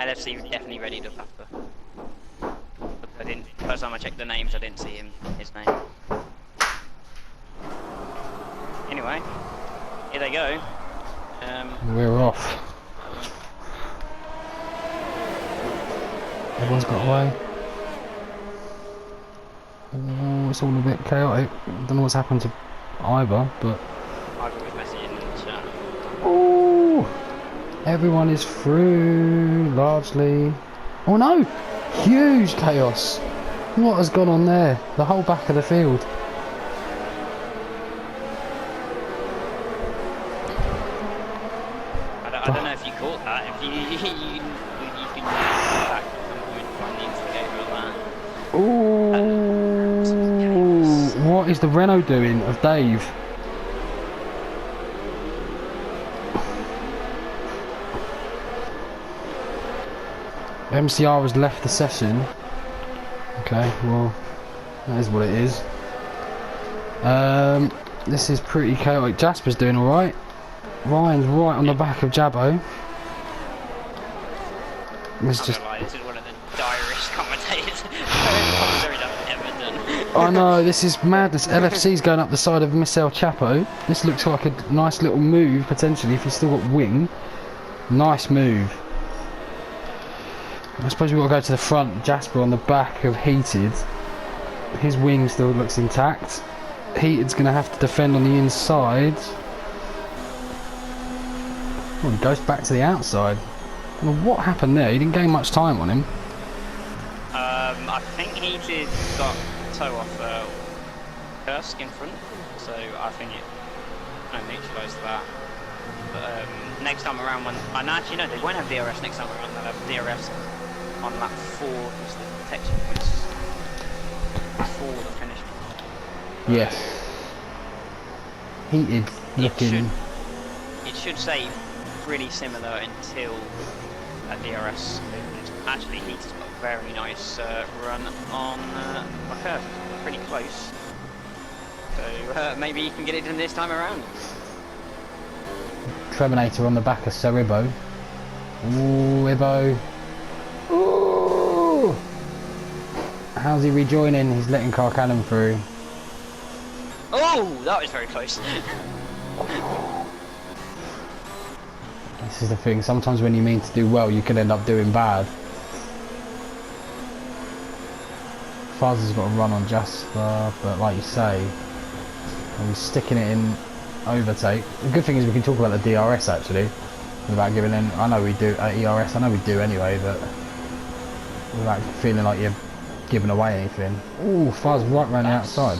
LFC definitely readied up after. But I didn't. First time I checked the names, I didn't see his name. Anyway, here they go. We're off. Everyone's got away. Oh, it's all a bit chaotic. Don't know what's happened to Ivor, but. Ivor was messaging in the chat. Oh, everyone is through largely. Oh no! Huge chaos. What has gone on there? The whole back of the field. I don't know if you caught that. If you can go back at some point and find the instigator of that. Oh, what is the Renault doing of Dave? MCR has left the session. Okay, well, that is what it is. This is pretty chaotic. Jasper's doing alright. Ryan's right on the back of Jabbo. This is one of the direst commentators I've ever done. I know, this is madness. LFC's going up the side of Miss El Chapo. This looks like a nice little move, potentially, if he's still got wing. Nice move. I suppose we've got to go to the front. Jasper on the back of Heated. His wing still looks intact. Heated's going to have to defend on the inside. Oh, he goes back to the outside. I don't know what happened there. He didn't gain much time on him. I think Heated got toe off Kursk in front, so I think it neutralised that. But next time around, actually no, they won't have DRS next time around. They'll have DRS on lap 4, because the detection points before the finish. Yes. Heated looking. It should say really similar until a DRS movement. Actually, Heated's got a very nice run on Kursk, pretty close. So maybe he can get it done this time around. Treminator on the back of Sir Ibo. Ooh, Ibo. Ooh. How's he rejoining? He's letting Carcannon through. Oh, that was very close. This is the thing. Sometimes when you mean to do well, you can end up doing bad. Fuzz has got a run on Jasper, but like you say, he's sticking it in overtake. The good thing is we can talk about the DRS actually, without giving in. I know we do ERS. I know we do anyway, but without feeling like you're giving away anything. Ooh, Fuzz right round the outside.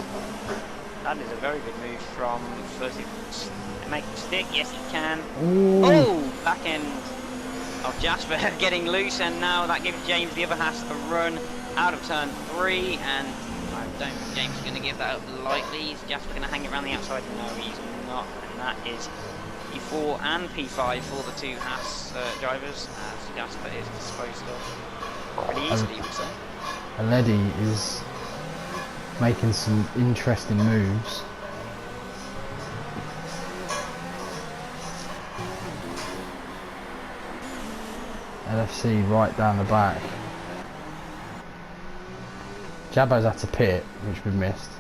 That is a very good move from Fuzzy. Make him stick. Yes, he can. Ooh. Oh, back end of Jasper getting loose, and now that gives James the other half a run out of turn 3, and I don't think James is going to give that up lightly. Is Jasper going to hang it around the outside? No, he's not, and that is P4 and P5 for the two Haas drivers, as Jasper is disposed of pretty easily, you would say. Aledi is making some interesting moves. LFC right down the back. Jabbo's at a pit, which we've missed.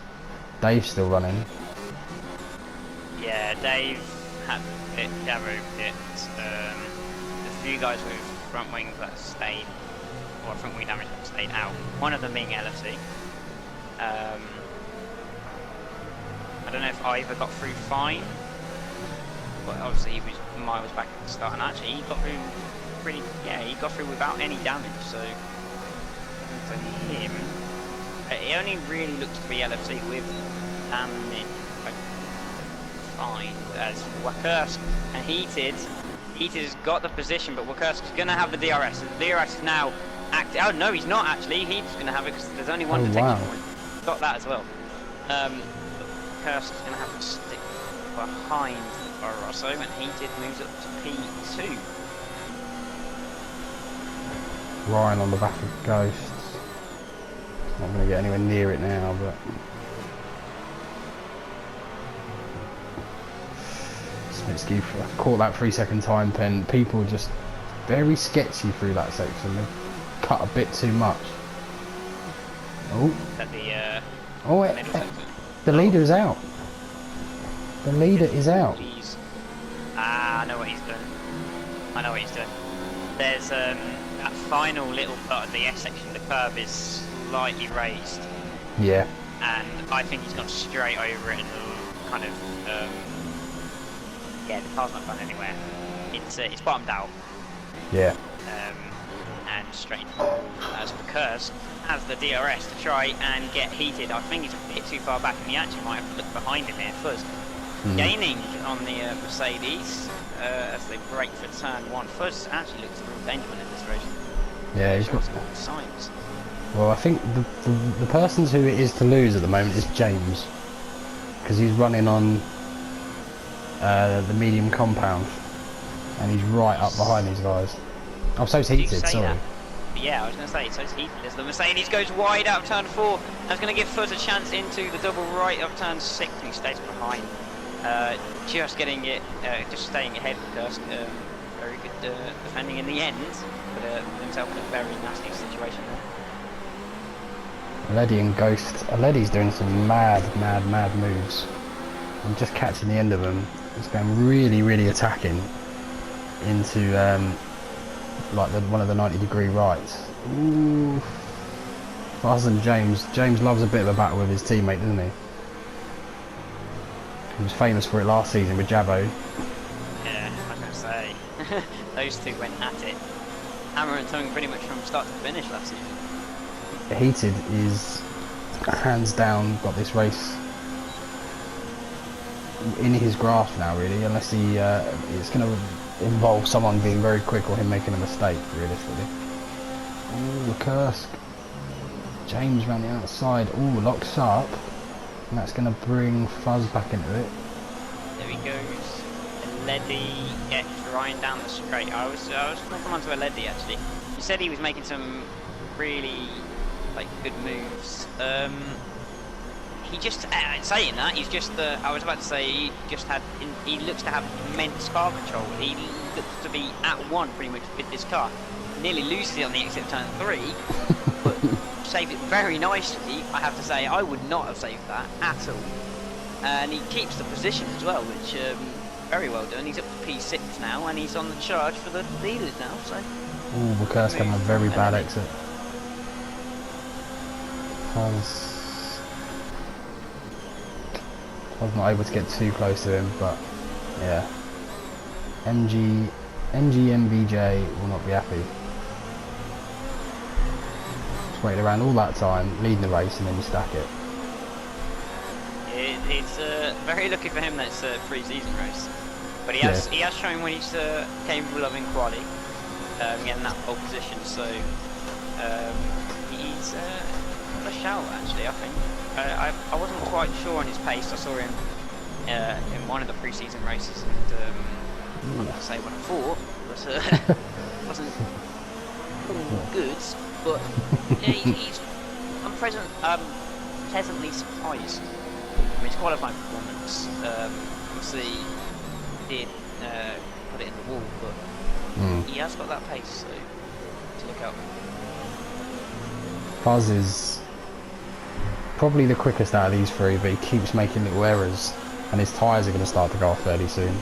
Dave's still running. Yeah, Dave had pit, Jabbo pit. There's a few guys with front wings that stayed, or front wing damage that stayed out. One of them being LFC. I don't know if Ivor got through fine, but obviously he was miles back at the start, and actually he got through pretty, yeah, he got through without any damage, so for him, it only really looks to be LFC with damage fine, as Kursk and Heated's got the position, but Kursk's going to have the DRS, and the DRS is now active. Oh no, he's not actually, Heated's going to have it because there's only one detection point. Got that as well. Kursk's going to have to stick behind Barroso, and Heated moves up to P2. Ryan on the back of Ghosts. Not going to get anywhere near it now, but Smitsky caught that 3-second time pen. People just very sketchy through that section. They've cut a bit too much. Oh, At the oh, middle section. the leader is out. The leader is out. Jeez. Ah, I know what he's doing. I know what he's doing. There's that final little part of the S section, the curve is slightly raised, Yeah, and I think he's gone straight over it and kind of, yeah, the car's not gone anywhere. It's bottomed out, yeah. and straight as for Kursk has the DRS to try and get heated. I think he's a bit too far back, and he actually might have to look behind him here first. Gaining on the Mercedes as they brake for turn 1. Fuzz actually looks a real dangerous in this race. Yeah, he's got some signs. Well, I think the person who it is to lose at the moment is James, because he's running on the medium compound, and he's right up behind these guys. Oh, so it's heated. Sorry. That? Yeah, I was going to say, so it's heated as the Mercedes goes wide out of turn 4. That's going to give Fuzz a chance into the double right of turn 6, and he stays behind. Just getting it, just staying ahead with Kursk. Very good defending in the end, but himself in a very nasty situation there. Leddy and Ghost. Leddy's doing some mad moves. I'm just catching the end of him. He's going really attacking into like one of the 90-degree rights. Ooh. Fuzz and James. James loves a bit of a battle with his teammate, doesn't he? He was famous for it last season with Jabo. Yeah, I was going to say. Those two went at it. Hammer and tongue pretty much from start to finish last season. Heated is hands down got this race in his grasp now, really, unless he it's going to involve someone being very quick or him making a mistake, realistically. Ooh, Kursk. James round the outside. Ooh, locks up. And that's going to bring Fuzz back into it. There he goes. Leddy gets Ryan down the straight. I was going to come on to Leddy actually. He said he was making some really good moves. He just saying that he's just I was about to say he looks to have immense car control. He looks to be at one pretty much with this car. Nearly loses it on the exit of turn 3, but saved it very nicely. I have to say I would not have saved that at all. And he keeps the position as well, which very well done. He's up to P6 now, and he's on the charge for the leaders now. So. Ooh, Kursk having a very bad exit. Fuzz not able to get too close to him, but yeah. MBJ will not be happy. Just waited around all that time, leading the race, and then you stack it. It's very lucky for him that it's a pre-season race, but he has shown when he's capable of in quali, getting that pole position. So he's got a shout actually. I think I wasn't quite sure on his pace. I saw him in one of the pre-season races, and I'm not going to say what I thought, but wasn't good. But yeah, I'm pleasantly surprised. I mean, his qualifying performance, obviously, did put it in the wall, but he has got that pace, so to look out. Fuzz is probably the quickest out of these three, but he keeps making little errors, and his tyres are going to start to go off fairly soon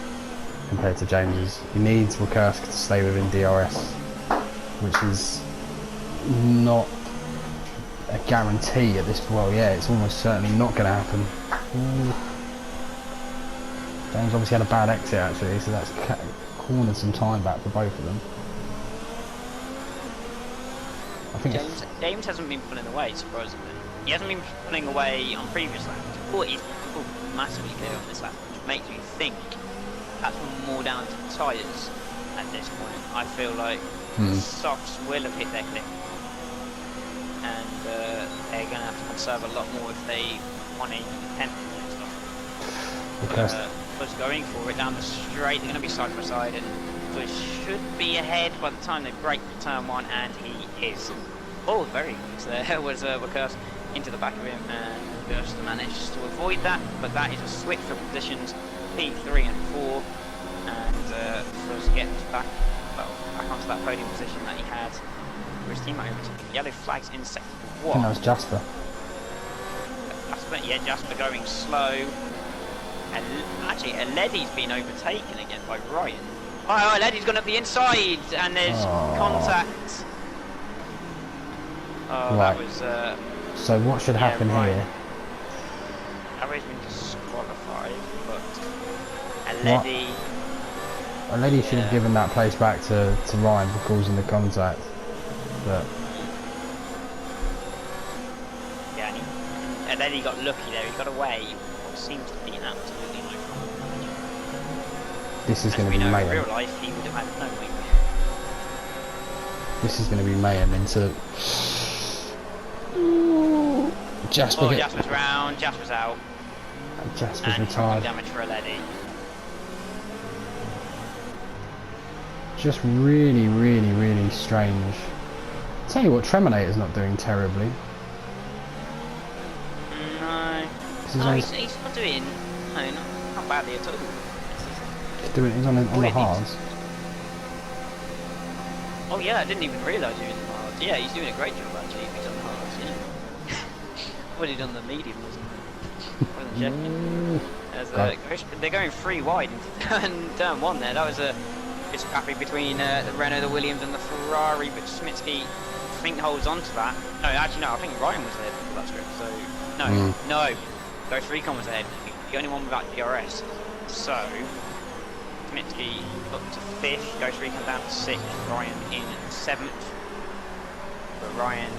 compared to James's. He needs Kursk to stay within DRS, which is not a guarantee at this point. Well, yeah, it's almost certainly not going to happen. Ooh. James obviously had a bad exit actually, so that's cornered some time back for both of them. I think James hasn't been pulling away, surprisingly. He hasn't been pulling away on previous laps, but he's pulled massively clear on this lap, which makes me think that's more down to the tyres at this point. I feel like the softs will have hit their clip, and they're going to have to conserve a lot more if they want a 10th and stuff. Bush going for it down the straight. They're going to be side by side, and Bush should be ahead by the time they break for turn 1, and he is. Oh, very close there was Kursk into the back of him, and just managed to avoid that. But that is a switch for positions, P3 and 4, and Bush gets back back onto that podium position that he had for his teammate overtook him. Yellow flags in sector I think that was 1. Jasper. Jasper going slow. And actually, Aleddy's been overtaken again by Ryan. Oh, Aleddy's gone up the inside, and there's contact. Oh, Right. that was. So what should happen here? Arrow's been disqualified, but Aleddy. A lady should have given that place back to Ryan for causing the contact. But yeah, and Aleddy got lucky there. He got away. What seems to be an absolutely no problem. this is As going to we be know, in mayhem. real life, he would have had no wing. This is going to be mayhem into. Jasper. Oh, Jasper's round. Jasper's out. Jasper's And retired. damage for Aleddy. Just really, really, really strange. Tell you what, Treminator's not doing terribly. No. He's not doing. No, not badly at all. He's on the hards. Oh yeah, I didn't even realise he was on the hards. Yeah, he's doing a great job actually if he's on the hards, yeah. What he done on the medium, wasn't he? Wasn't checking. They're going 3 wide in turn 1 there. That was a bit scrappy between the Renault, the Williams and the Ferrari, but Smitsky I think holds on to that. No, actually no, I think Ryan was there before that script, so no. Ghost Recon was ahead. The only one without DRS. So Smitsky up to 5th, Ghost Recon down to 6th, Ryan in 7th. But Ryan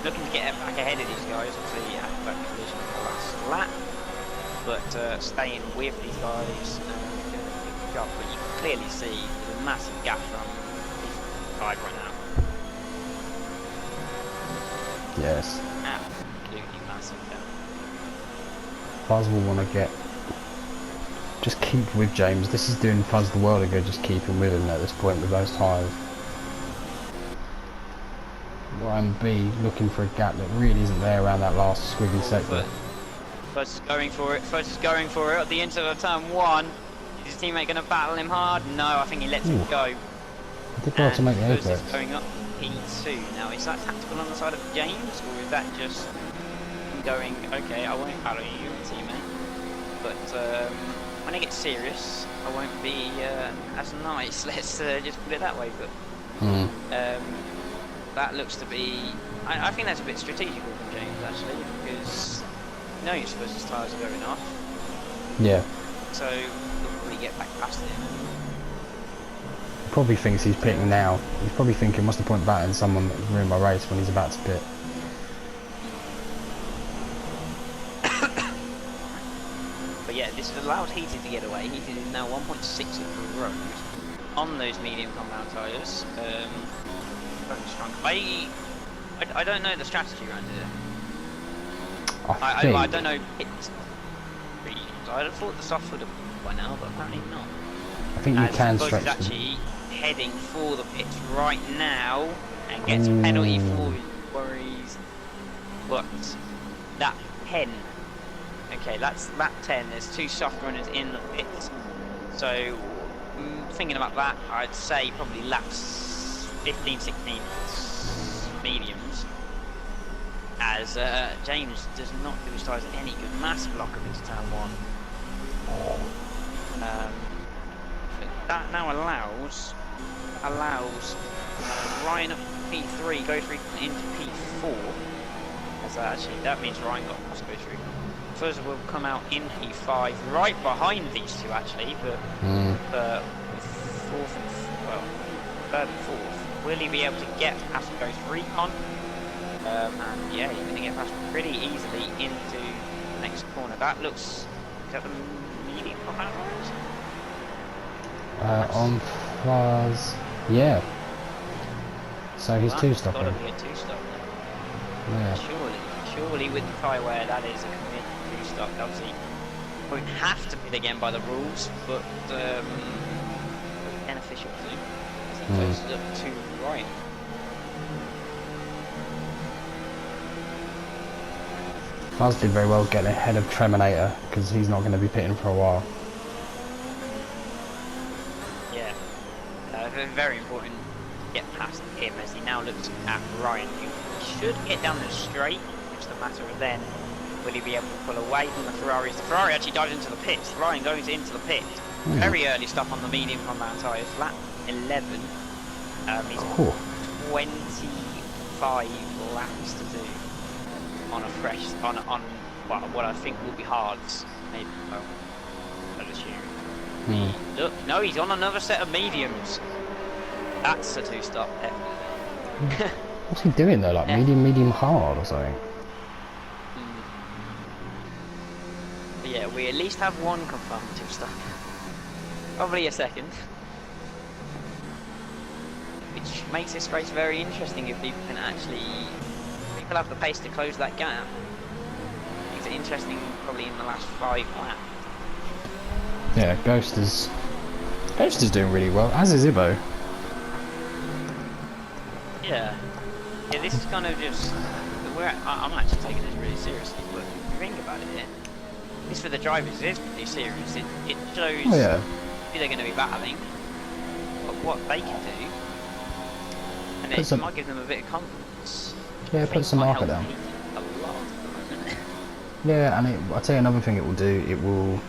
looking to get back ahead of these guys, obviously at that position for the last lap. But staying with these guys doing a good job. But you can clearly see there's a massive gap from these 5 right now. Yes. Absolutely massive gap. Fuzz will want to just keep with James. This is doing Fuzz the world of good, just keeping with him at this point with those tyres. Ryan B looking for a gap that really isn't there around that last squiggly sector. Fuzz is going for it. Fuzz is going for it at the inside of turn 1. Is his teammate going to battle him hard? No, I think he lets him go. I did well to make the Fuzz apex. is going up P2. Now, is that tactical on the side of James, or is that just going, okay, I won't battle you, teammate, but when it gets serious, I won't be as nice, let's just put it that way, but that looks to be, I think that's a bit strategical from James, actually, because you know you're supposed to tyres are going off. Yeah. So, you'll probably get back past him. Probably thinks he's pitting now. He's probably thinking, what's the point of batting someone that ruined my race when he's about to pit? But yeah, this has allowed Heated to get away. Heated is now 1.6 of the road on those medium compound tyres. Very strong. I don't know the strategy around here. I don't know pit regions. I'd have thought the soft would have by now, but apparently not. I think you can Buzz stretch is them. actually heading for the pits right now and gets a penalty for his worries. But that 10, okay, that's lap 10. There's 2 soft runners in the pits. So thinking about that, I'd say probably laps 15, 16 mediums. As James does not do his tyres any good. Mass block of into turn 1. That now allows Ryan up to P3, Ghost Recon into P4. As actually that means Ryan got past Ghost Recon. Fuzz will come out in P5, right behind these two actually, but with 4th and 3rd and 4th. Will he be able to get past Ghost Recon? And yeah, he's going to get past pretty easily into the next corner. That looks, is that the medium compound road? On Fuzz, yeah. So he's 2-stopping. Got to be a 2-stop then. Yeah. Surely with the tyre wear, that is a committed 2-stop. Obviously, won't have to pit again by the rules, but beneficial too. As he closes up to Ryan. Fuzz did very well getting ahead of Treminator because he's not going to be pitting for a while. Yeah, very important get past him as he now looks at Ryan, who should get down the straight. It's a matter of then, will he be able to pull away from the Ferraris? The Ferrari actually dives into the pits. Ryan goes into the pit. Very early stuff on the medium compound tyres, lap 11. He's 25 laps to do on a fresh, on well, what I think will be hards. Maybe, well, I'll assume. Look, no, he's on another set of mediums. That's a two-stop, definitely. What's he doing though? Like medium, hard or something? But yeah, we at least have one confirmed two-stop. Probably a second. Which makes this race very interesting if people can actually... People have the pace to close that gap. It's interesting probably in the last 5 laps. Yeah, Ghost is doing really well, as is Ibo. Yeah. Yeah, this is kind of just... I'm actually taking this really seriously, but if you think about it, this for the drivers is pretty serious. It shows who they're going to be battling, but what they can do, and it might give them a bit of confidence. Yeah, put some marker down. A lot at the moment. Yeah, and I'll tell you another thing it will do, it will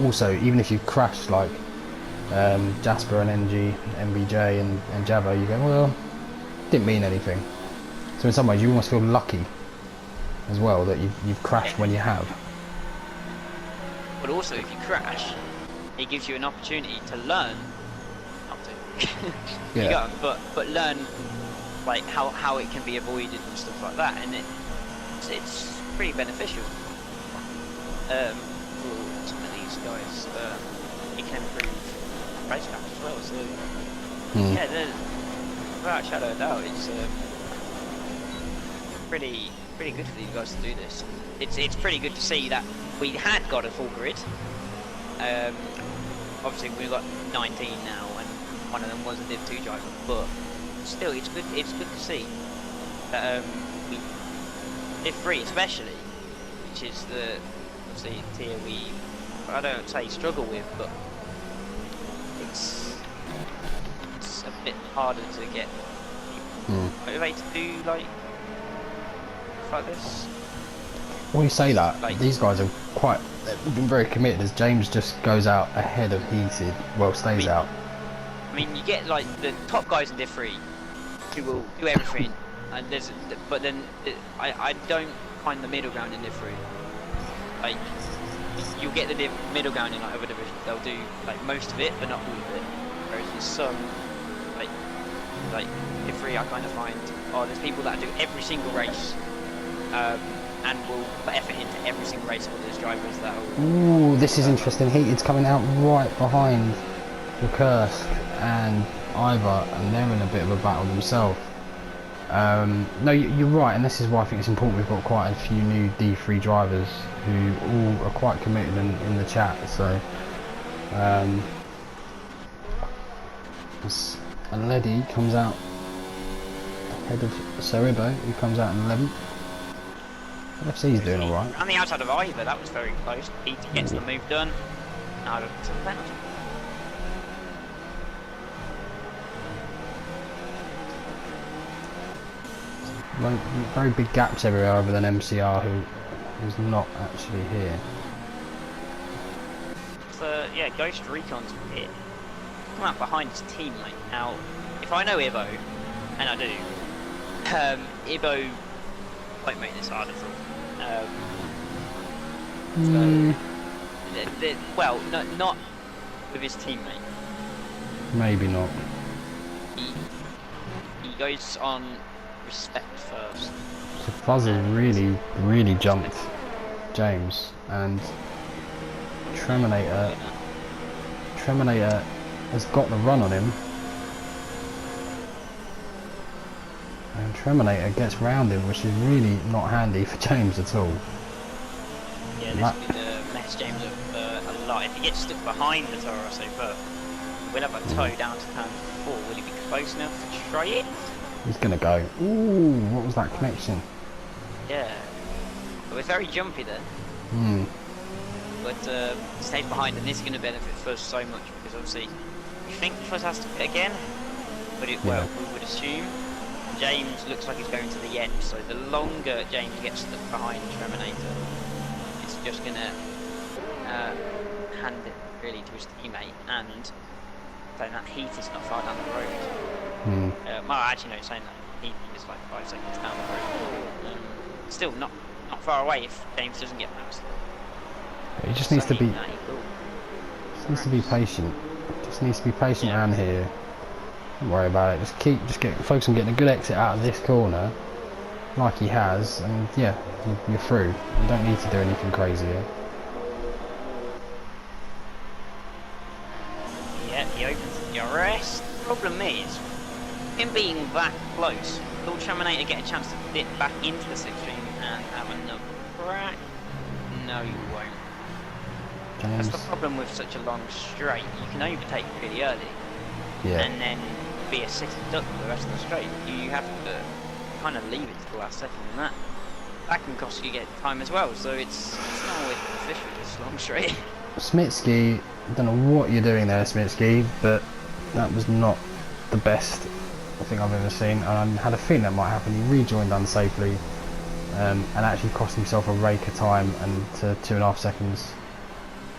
also, even if you crash like Jasper and NG, MBJ and Javo, you go, well, didn't mean anything. So in some ways you almost feel lucky as well that you've crashed when you have. But also if you crash, it gives you an opportunity to learn not to. Yeah. You go, but learn like how it can be avoided and stuff like that, and it's pretty beneficial. For some of these guys, it can improve racecraft as well. So yeah, without a shadow of doubt, it's pretty good for these guys to do this. It's pretty good to see that we had got a full grid. Obviously we've got 19 now, and one of them was a Div 2 driver, but still it's good to see that Div 3 especially, which is the obviously tier we, I don't say struggle with, but it's a bit harder to get motivated to do like this. When you say that, like, these guys are they've been very committed, as James just goes out ahead of Heated, well, stays out. I mean, you get like the top guys in Div 3 who will do everything, and but then I don't find the middle ground in Div 3. Like, you'll get the middle ground in like other divisions, they'll do like most of it, but not all of it. Whereas there's some, like Div 3 I kind of find, there's people that do every single race, and will put effort into every single race, or there's drivers that will... Ooh, this is interesting. Heated's coming out right behind Kursk and Ivor, and they're in a bit of a battle themselves. No, you're right, and this is why I think it's important we've got quite a few new D3 drivers who all are quite committed in the chat, so... a Lady comes out ahead of Saribo, who comes out in 11th. FC's doing alright. On the outside of Ivor, that was very close. He gets the move done. Now it's a penalty. Very big gaps everywhere other than MCR, who is not actually here. So yeah, Ghost Recon's hit. Come out behind his teammate. Now, if I know Ibo, and I do, Ibo won't make this hard at all. Well, not with his teammate. Maybe not. He goes on respect first. So Fuzz has really jumped James, and Treminator has got the run on him, and Treminator gets round him, which is really not handy for James at all. Yeah, this could mess James up a lot. If he gets stuck behind the Toro Super, we'll have a toe down to turn 4. Will he be close enough to try it? He's gonna go. Ooh, what was that connection? Yeah, but we're very jumpy there. But stays behind, and this is going to benefit Fuzz so much, because obviously you think Fuzz has to pit again. Well, we would assume. James looks like he's going to the end, so the longer James gets behind Terminator, it's just going to hand it really to his teammate, and saying that Heat is not far down the road. Well, actually no, saying that Heat is like 5 seconds down the road. Still not far away if James doesn't get past. He just needs to be patient. Just needs to be patient and here. Don't worry about it. Just focus on getting a good exit out of this corner, like he has, and yeah, you're through. You don't need to do anything crazy here. Yeah, he opens the DRS. Problem is, him being that close, will Terminator get a chance to dip back into the slipstream and have another crack? No, you won't. James. That's the problem with such a long straight. You can overtake really early, and then be a sitting duck for the rest of the straight. You have to kind of leave it to the last second, and that can cost you get time as well. So it's not always beneficial this long straight. Smitsky, don't know what you're doing there, Smitsky, but that was not the best thing I've ever seen. I had a feeling that might happen. He rejoined unsafely, and actually cost himself a rake of time and to 2.5 seconds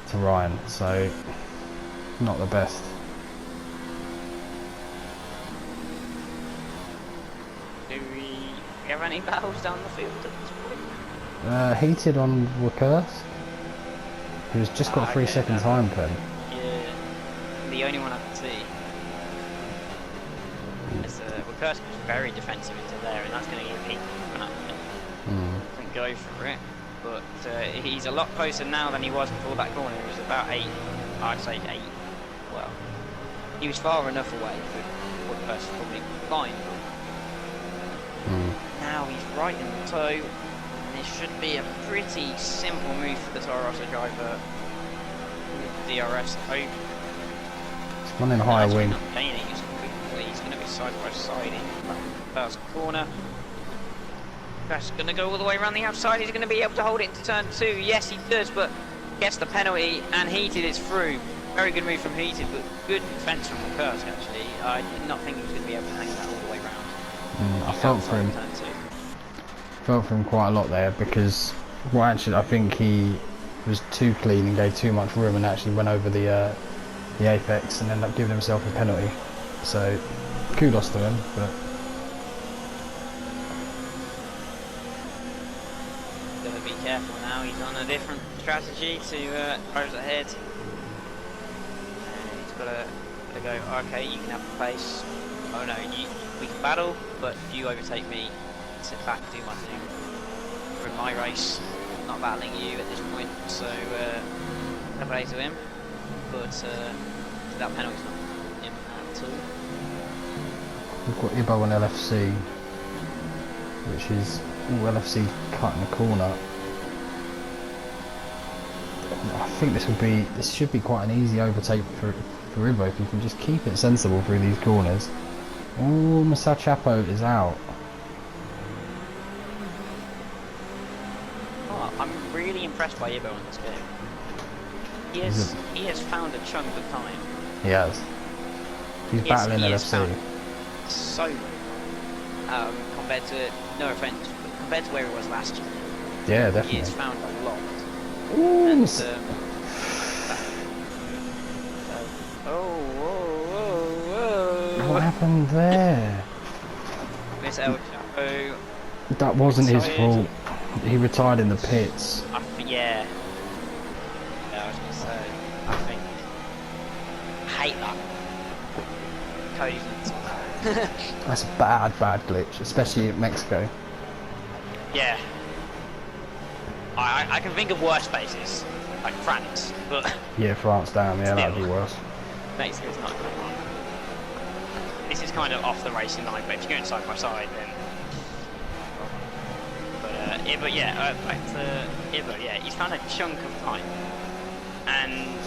to Ryan. So not the best. Do we have any battles down the field at this point? Heated on Wakers, who's just got 3 seconds time pen. Yeah, the only one I can see. Wakers is very defensive into there, and that's going to give Heat an up. Can go for it, but he's a lot closer now than he was before that corner. He was about 8, I'd say 8. Well, he was far enough away for Wakers to probably fine. Now he's right in the toe, and it should be a pretty simple move for the Toro Rosso driver with DRS open. It's running higher wing. He's going to be side by side in the first corner. That's going to go all the way around the outside. He's going to be able to hold it into turn 2. Yes, he does, but gets the penalty, and Heated is through. Very good move from Heated, but good defence from Kursk, actually. I did not think he was going to be able to hang that all the way around. I felt for him quite a lot there, because actually I think he was too clean and gave too much room and actually went over the apex and ended up giving himself a penalty. So kudos to him, but gotta be careful now. He's on a different strategy to throws ahead. And he's gotta go. Okay, you can have the pace. Oh no, we can battle, but you overtake me. Sit back, do my thing. We're in my race, not battling you at this point. So fair play to him, but that penalty's not him at all. we've got Ibo and LFC, which is LFC cutting the corner. I think this should be quite an easy overtake for Ibo if you can just keep it sensible through these corners. Oh, Masao Chapo is out. Oh, I'm really impressed by Ibo in this game. He has found a chunk of time. He has. He's battling LFC. So compared to, no offense, but compared to where he was last year. Yeah, definitely. He has found a lot. Ooh, And, what happened there? Miss El Chapo. That wasn't his retired. fault. He retired in the pits. Yeah, I was gonna say, I hate that. Cody's That's a bad glitch, especially in Mexico. yeah. I can think of worse places, like France, but Yeah, France down, yeah, that'd be Still. worse. Mexico's not going on. This is kind of off the racing line, but if you're going side by side, then. But yeah, back to Ibo, yeah, he's found a chunk of time, and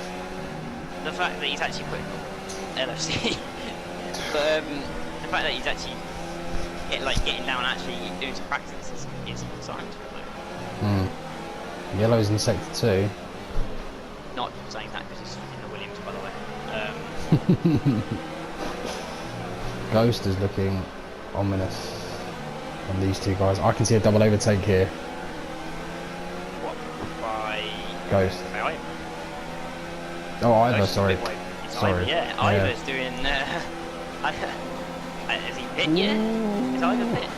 the fact that he's actually put LFC, but the fact that he's actually getting down, and actually doing some practice is exciting. Yellow's in sector 2. Not saying that because he's in the Williams, by the way. Ghost is looking ominous on these two guys. I can see a double overtake here. What? By... Ghost. By Ivor. Oh, Ivor, Ghost is a sorry. bit away. It's Sorry. Ivor, yeah. Yeah. Ivor's doing... has he pit yet? Is Ivor pit?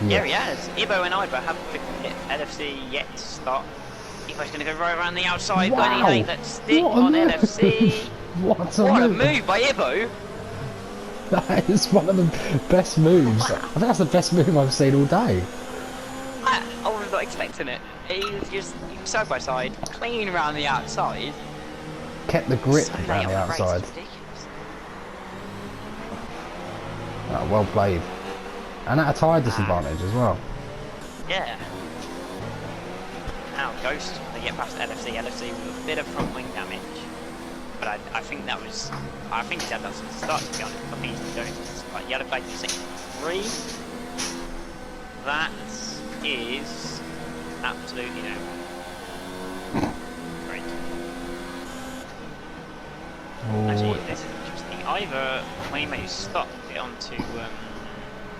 Yeah, he has. Ibo and Ivor have pit. LFC yet to start. Ibo's going to go right around the outside, Wow. but he ain't that stick What a on move. LFC. What What a move by Ibo. That is one of the best moves. I think that's the best move I've seen all day. I was not expecting it. He was just side by side, clean around the outside. Kept the grip So around late the on race, outside. it's ridiculous. Oh, well played. And at a tyre disadvantage as well. Yeah. Now Ghost, they get past LFC. LFC with a bit of front wing damage. But I think that was... I think he's had that since the start, to be honest. I think he's going to like yellow flag 6-3. That is absolutely no. Great. Actually, Oh, this is interesting. Either when he made his stop, get onto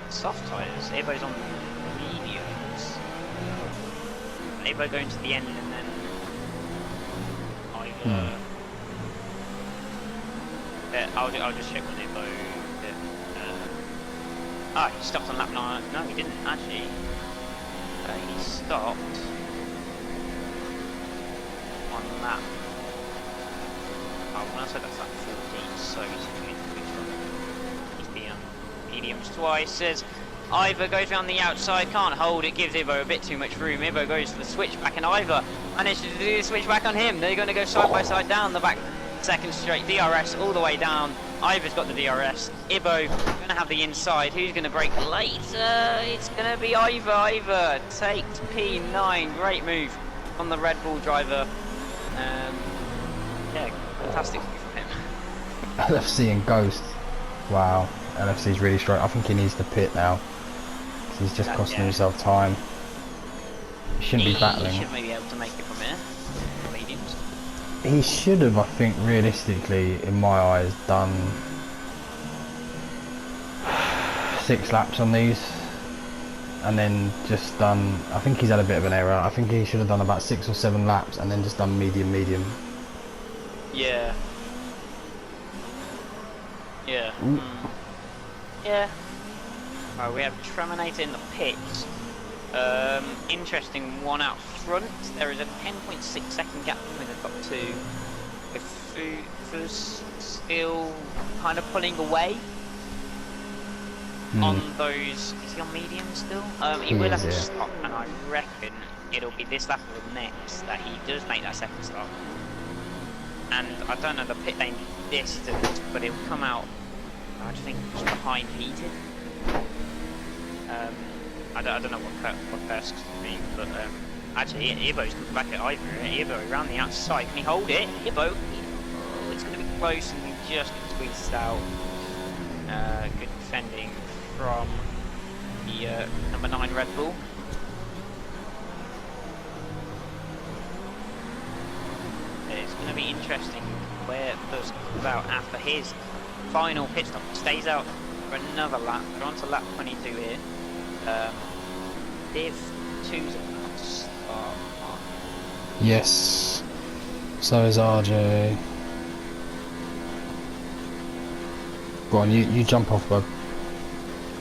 soft tyres. Evo's on mediums. Evo going to the end and then either. I'll just check on Evo. He stopped on lap 9. No, he didn't actually. He stopped on lap. Oh, when I said that's lap 14, so he's been on mediums twice. Says Ivor goes around the outside, can't hold it, gives Ivo a bit too much room. Ivo goes for the switchback, and Ivor managed to do the switchback on him. They're going to go side by side down the back. Second straight, DRS all the way down. Ivor's got the DRS. Ivo going to have the inside. Who's going to break later? It's going to be Ivor. Ivor takes P9. Great move on the Red Bull driver. Yeah, fantastic move from him. LFC and Ghost. Wow, LFC's really strong. I think he needs to pit now. He's just costing himself time. He shouldn't be battling. He should maybe be able to make it from here. Mediums. He should have, I think, realistically, in my eyes, done 6 laps on these. And then just done, I think he's had a bit of an error. I think he should have done about 6 or 7 laps and then just done medium. Yeah. Yeah. Yeah. Right, we have Treminator in the pits. Interesting one out front. There is a 10.6 second gap between the top two. Fu's still kind of pulling away on those. Is he on medium still? He will have to stop, and I reckon it'll be this lap or the next that he does make that second stop. And I don't know the pit lane distance, but it'll come out, I just think, just behind heated. I don't know what Kursk's going to be, but actually Ibo's coming back at Ivor. Ibo around the outside, can he hold it? Ibo, it's going to be close and we just get squeezed out. Good defending from the number 9 Red Bull. It's going to be interesting where those comes out after his final pit stop. Stays out for another lap. We're on to lap 22 here. Div 2's about to start. Yes. So is RJ. Go on, you jump off, bud.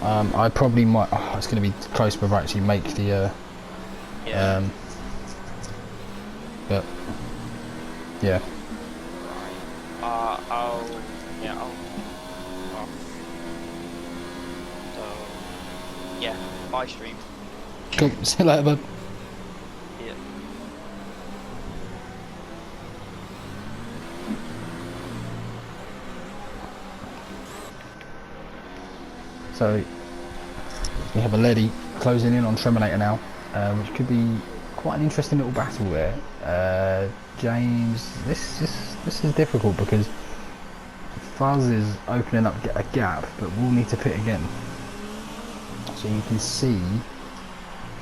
I probably might. Oh, it's going to be close, but actually make the. But yeah. I'll. So yeah, bye stream. Cool. See you later, bud. Yeah. So we have a Letty closing in on Treminator now, which could be quite an interesting little battle there. James, this is difficult because Fuzz is opening up a gap, but we'll need to pit again. So you can see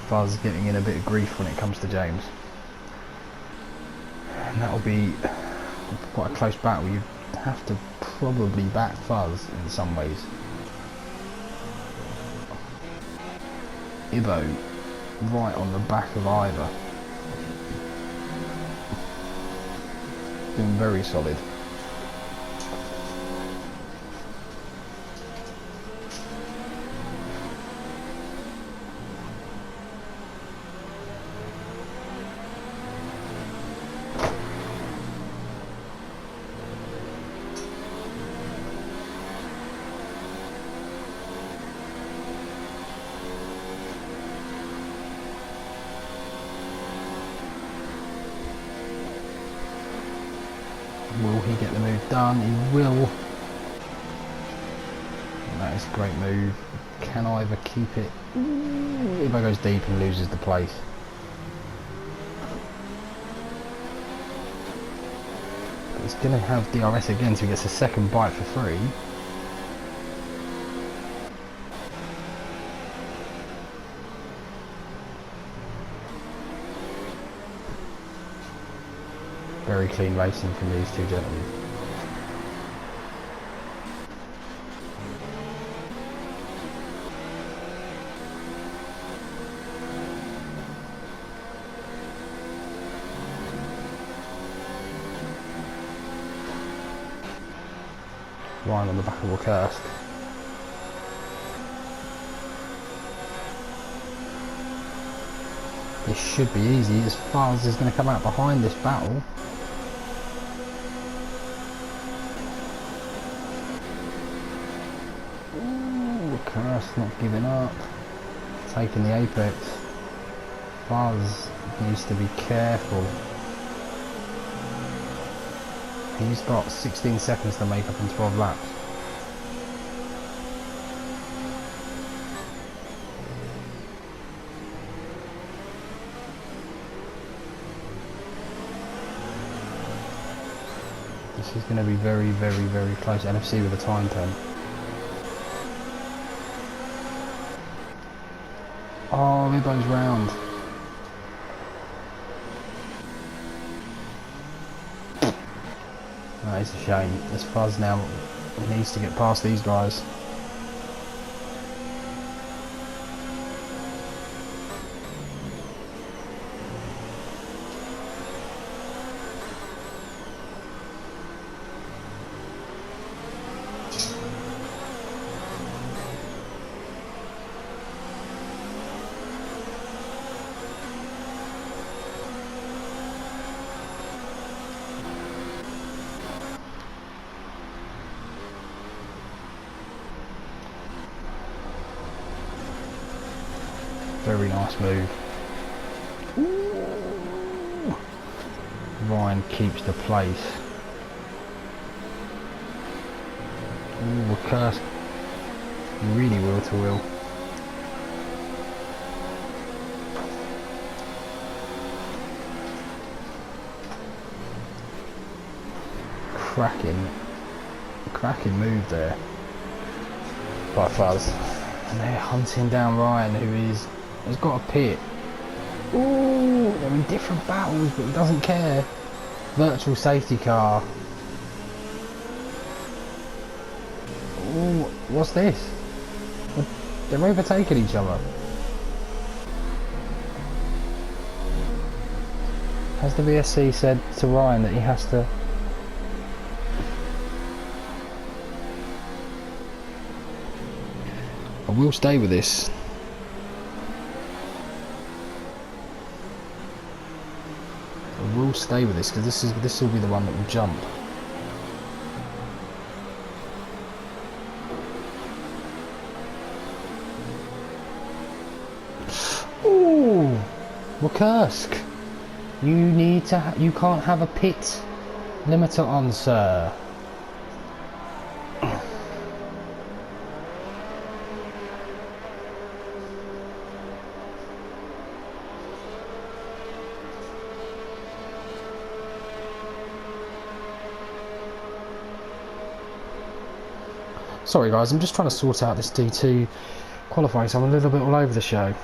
Fuzz getting in a bit of grief when it comes to James, and that'll be quite a close battle. You have to probably back Fuzz in some ways. Ibo right on the back of Ivor. Been very solid. Will he get the move done? He will. And that is a great move. Can Ivor keep it? Ooh, Ivo goes deep and loses the place. But he's going to have DRS again, so he gets a second bite for free. Very clean racing from these two gentlemen. Ryan on the back of Kursk. This should be easy as far as is going to come out behind this battle. Kursk not giving up, taking the apex. Fuzz needs to be careful. He's got 16 seconds to make up in 12 laps. This is going to be very, very, very close. NFC with a time 10. Oh, Ibo's round. That is a shame. This Fuzz now needs to get past these guys. Very nice move. Ooh. Ryan keeps the place. Ooh, Kursk really wheel to wheel. Cracking move there by Fuzz. And they're hunting down Ryan, has got a pit. Ooh, they're in different battles, but he doesn't care. Virtual safety car. Ooh, what's this? They're overtaking each other. Has the VSC said to Ryan that he has to... I will stay with this. I will stay with this because this will be the one that will jump. Ooh, well, Kursk, you can't have a pit limiter on, sir. Sorry guys, I'm just trying to sort out this D2 qualifying, so I'm a little bit all over the show.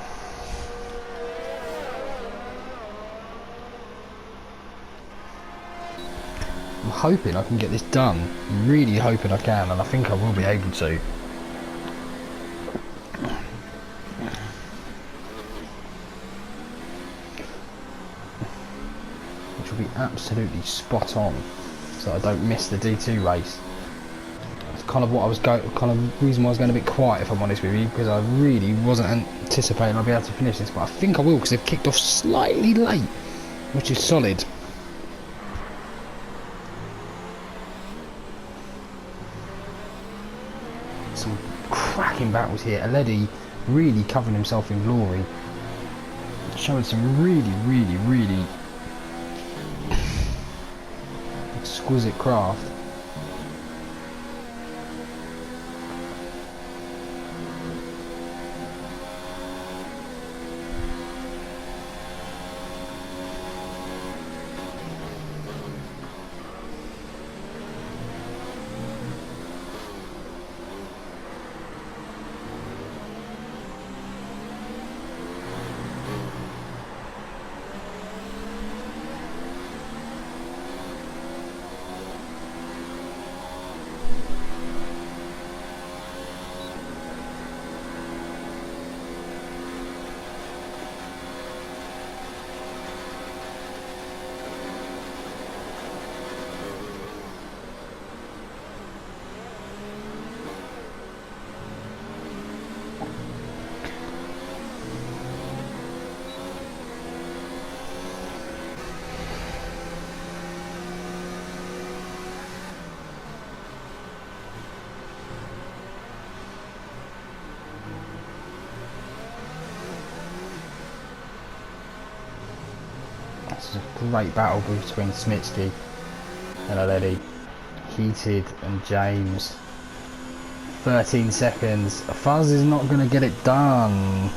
I'm hoping I can get this done. I'm really hoping I can, and I think I will be able to. to be absolutely spot on, so I don't miss the D2 race. That's kind of what I was kind of reason why I was going a bit quiet, if I'm honest with you, because I really wasn't anticipating I'll be able to finish this, but I think I will because they've kicked off slightly late, which is solid. Some cracking battles here. Aledi really covering himself in glory, showing some really exquisite craft. This is a great battle between Smitsky and Aledi. Heated and James. 13 seconds. Fuzz is not going to get it done.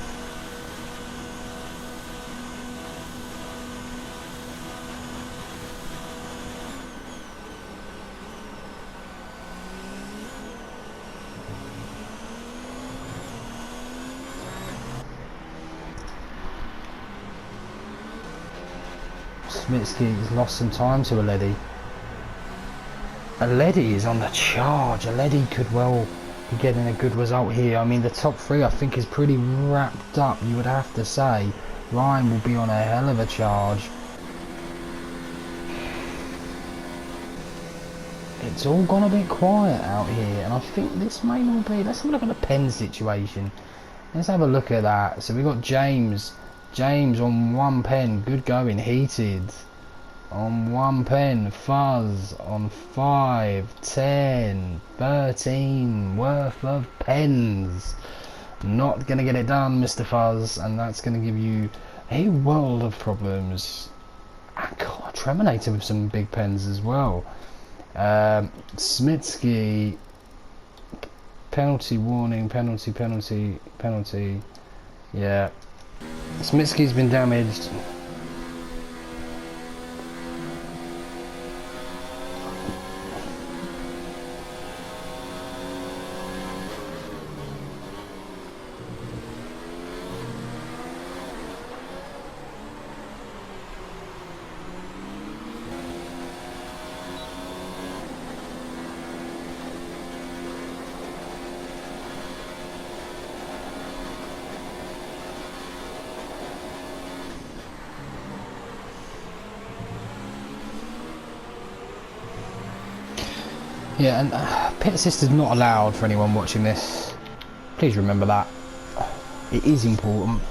Smitsky has lost some time to Aledi. Aledi is on the charge. Aledi could well be getting a good result here. I mean, the top three I think is pretty wrapped up, you would have to say. Ryan will be on a hell of a charge. It's all gone a bit quiet out here, and I think this may well be. Let's have a look at the pen situation. Let's have a look at that. So we've got James on one pen, good going. Heated on one pen. Fuzz on 5, 10, 13 worth of pens. Not gonna get it done, Mr. Fuzz, and that's gonna give you a world of problems. And God, Treminator with some big pens as well. Smitsky, penalty warning, penalty. Yeah, Smitsky's been damaged. Yeah, and pit assist is not allowed for anyone watching this. Please remember that. It is important.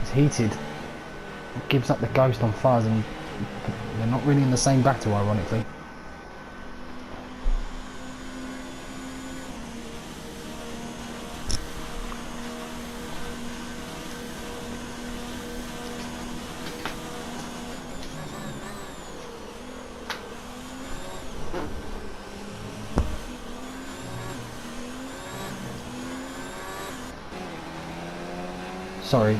It's heated. It gives up the ghost on Fuzz, and they're not really in the same battle, ironically. Sorry.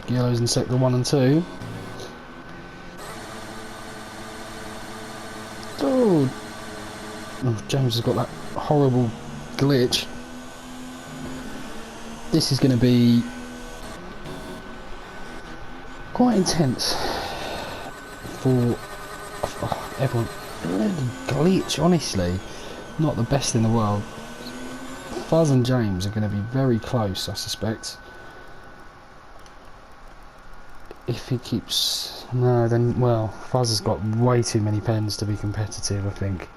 Yellow's in sector 1 and 2. Oh, James has got that horrible glitch. This is going to be quite intense for everyone. Glitch, honestly, not the best in the world. Fuzz and James are going to be very close, I suspect. If he keeps... No, then, well, Fuzz has got way too many pens to be competitive, I think.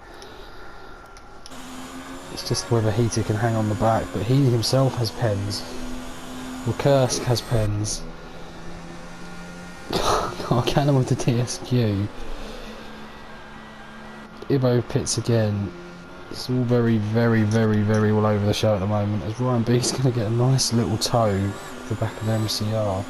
It's just whether Heater can hang on the back, but he himself has pens. Well, Kursk has pens. Can't can him with the TSQ. Ivo pits again. It's all very, very, very, very all over the show at the moment, as Ryan B's going to get a nice little toe to the back of MCR.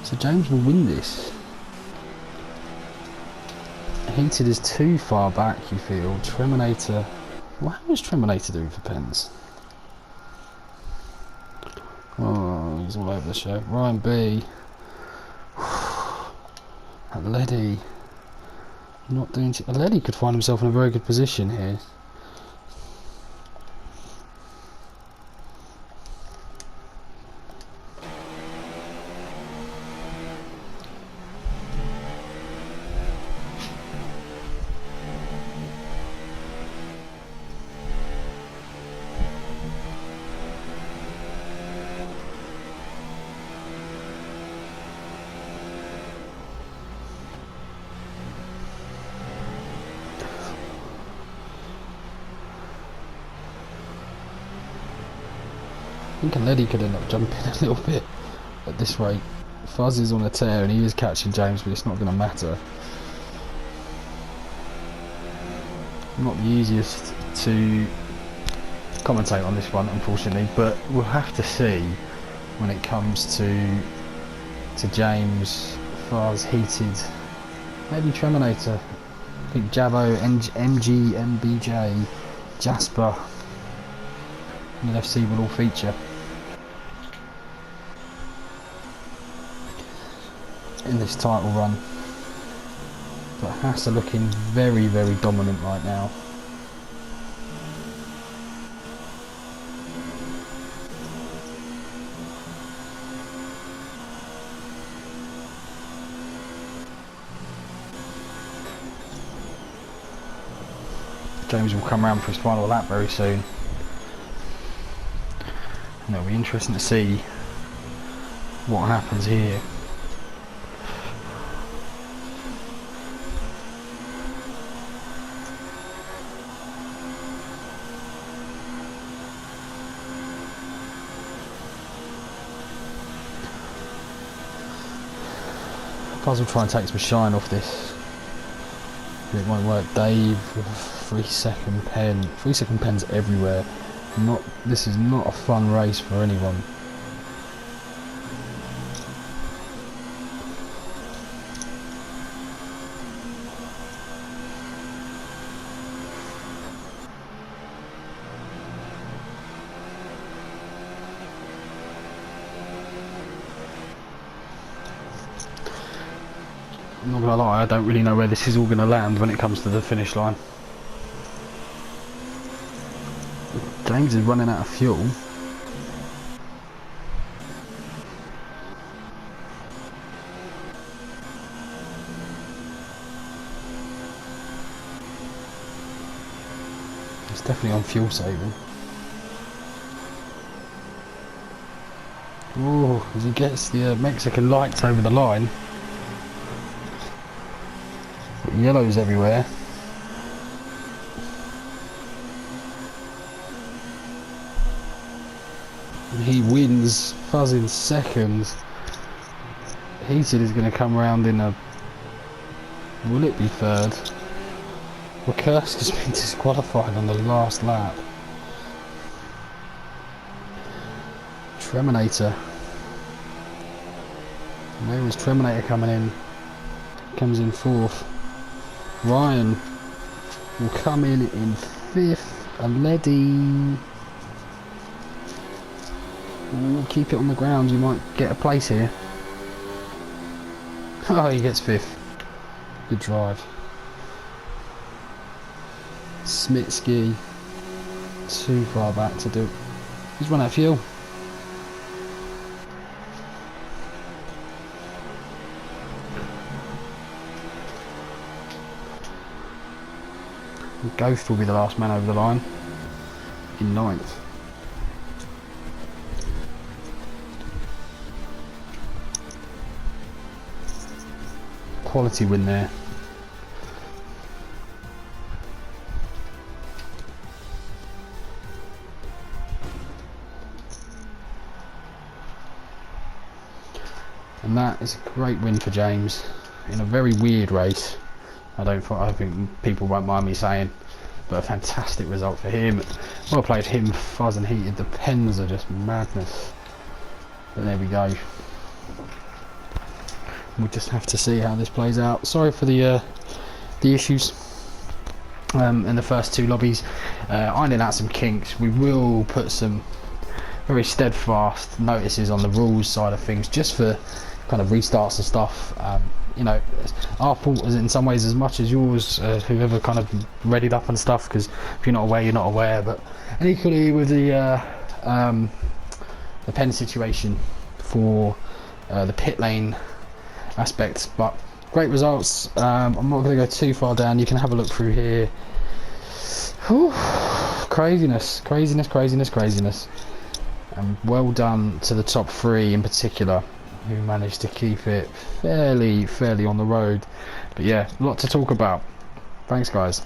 So James will win this. Heated is too far back, you feel. Treminator... What was Treminator doing for pens? Oh, he's all over the show. Ryan B. That Leddy. Not doing too... Leddy could find himself in a very good position here. I think Leddy could end up jumping a little bit at this rate. Fuzz is on a tear and he is catching James, but it's not going to matter. Not the easiest to commentate on this one, unfortunately, but we'll have to see when it comes to James, Fuzz, Heated, maybe Treminator. I think Javo, MG, MBJ, Jasper and FC will all feature in this title run, but Haas are looking very, very dominant right now. James will come around for his final lap very soon, and it'll be interesting to see what happens here. Fuzz will try and take some shine off this. It won't work. Dave with a 3-second pen. 3-second pens everywhere. This is not a fun race for anyone. I'm not gonna lie, I don't really know where this is all gonna land when it comes to the finish line. James is running out of fuel. It's definitely on fuel saving. Oh, as he gets the Mexican lights over the line. Yellows everywhere. And he wins. Fuzz in second. Heated is going to come around in a... Will it be third? Well, Kursk has been disqualified on the last lap. Treminator. There is Treminator coming in. Comes in fourth. Ryan will come in 5th. And Leddy will keep it on the ground. You might get a place here. Oh, he gets 5th. Good drive. Smitsky too far back to do. He's run out of fuel. Ghost will be the last man over the line in 9th. Quality win there. And that is a great win for James in a very weird race. I think people won't mind me saying, but a fantastic result for him. Well played him, Fuzz and Heated. The pens are just madness. But there we go. We'll just have to see how this plays out. Sorry for the issues in the first 2 lobbies. Ironing out some kinks. We will put some very steadfast notices on the rules side of things, just for kind of restarts and stuff. You know, our fault is in some ways as much as yours, whoever kind of readied up and stuff, because if you're not aware, you're not aware. But and equally with the pen situation for the pit lane aspects. But great results. I'm not going to go too far down. You can have a look through here. Whew. Craziness. And well done to the top 3 in particular, who managed to keep it fairly on the road. But yeah, a lot to talk about. Thanks guys.